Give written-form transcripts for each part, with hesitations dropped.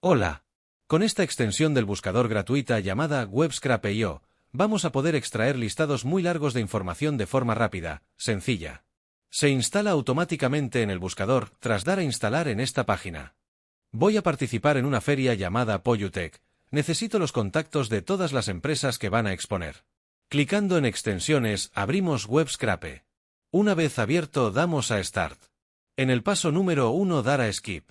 Hola. Con esta extensión del buscador gratuita llamada WebScrape.io, vamos a poder extraer listados muy largos de información de forma rápida, sencilla. Se instala automáticamente en el buscador tras dar a instalar en esta página. Voy a participar en una feria llamada Polytech. Necesito los contactos de todas las empresas que van a exponer. Clicando en extensiones, abrimos WebScrape. Una vez abierto, damos a Start. En el paso número 1 dar a Skip.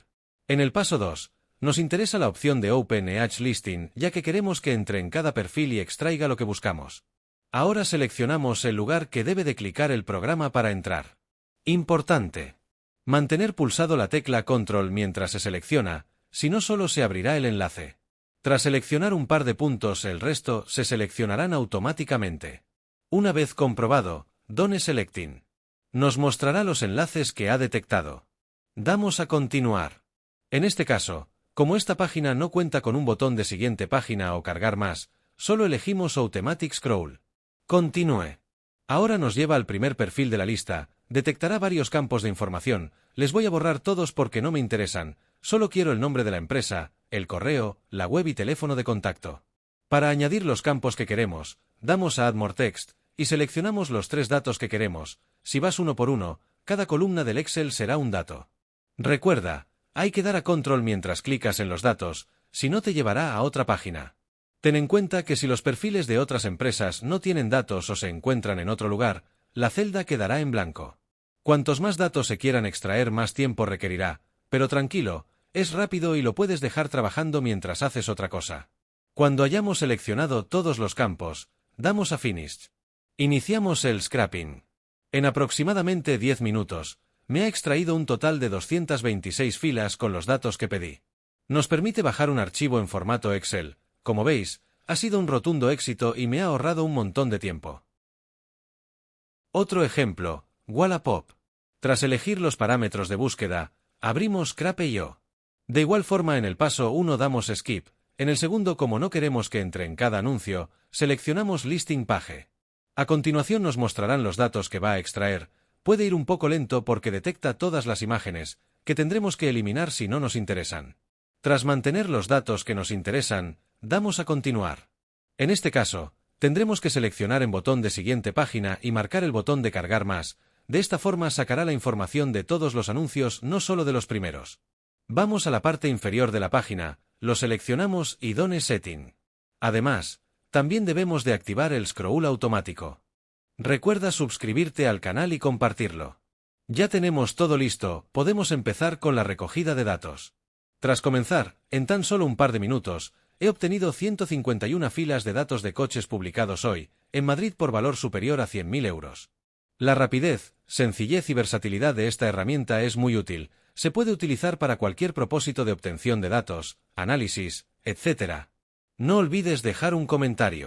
En el paso 2, nos interesa la opción de Open Each Listing, ya que queremos que entre en cada perfil y extraiga lo que buscamos. Ahora seleccionamos el lugar que debe de clicar el programa para entrar. Importante. Mantener pulsado la tecla Control mientras se selecciona, si no solo se abrirá el enlace. Tras seleccionar un par de puntos, el resto se seleccionarán automáticamente. Una vez comprobado, Done Selecting. Nos mostrará los enlaces que ha detectado. Damos a continuar. En este caso, como esta página no cuenta con un botón de siguiente página o cargar más, solo elegimos Automatic Scroll. Continúe. Ahora nos lleva al primer perfil de la lista, detectará varios campos de información, les voy a borrar todos porque no me interesan, solo quiero el nombre de la empresa, el correo, la web y teléfono de contacto. Para añadir los campos que queremos, damos a Add More Text, y seleccionamos los 3 datos que queremos. Si vas uno por uno, cada columna del Excel será un dato. Recuerda, hay que dar a Control mientras clicas en los datos, si no te llevará a otra página. Ten en cuenta que si los perfiles de otras empresas no tienen datos o se encuentran en otro lugar, la celda quedará en blanco. Cuantos más datos se quieran extraer, más tiempo requerirá, pero tranquilo, es rápido y lo puedes dejar trabajando mientras haces otra cosa. Cuando hayamos seleccionado todos los campos, damos a Finish. Iniciamos el scrapping. En aproximadamente 10 minutos, me ha extraído un total de 226 filas con los datos que pedí. Nos permite bajar un archivo en formato Excel. Como veis, ha sido un rotundo éxito y me ha ahorrado un montón de tiempo. Otro ejemplo, Wallapop. Tras elegir los parámetros de búsqueda, abrimos Scrape.io. De igual forma, en el paso 1 damos Skip. En el segundo, como no queremos que entre en cada anuncio, seleccionamos Listing Page. A continuación nos mostrarán los datos que va a extraer. Puede ir un poco lento porque detecta todas las imágenes, que tendremos que eliminar si no nos interesan. Tras mantener los datos que nos interesan, damos a continuar. En este caso, tendremos que seleccionar en botón de siguiente página y marcar el botón de cargar más. De esta forma sacará la información de todos los anuncios, no solo de los primeros. Vamos a la parte inferior de la página, lo seleccionamos y Done Setting. Además, también debemos de activar el scroll automático. Recuerda suscribirte al canal y compartirlo. Ya tenemos todo listo, podemos empezar con la recogida de datos. Tras comenzar, en tan solo un par de minutos, he obtenido 151 filas de datos de coches publicados hoy, en Madrid por valor superior a 100.000 euros. La rapidez, sencillez y versatilidad de esta herramienta es muy útil. Se puede utilizar para cualquier propósito de obtención de datos, análisis, etc. No olvides dejar un comentario.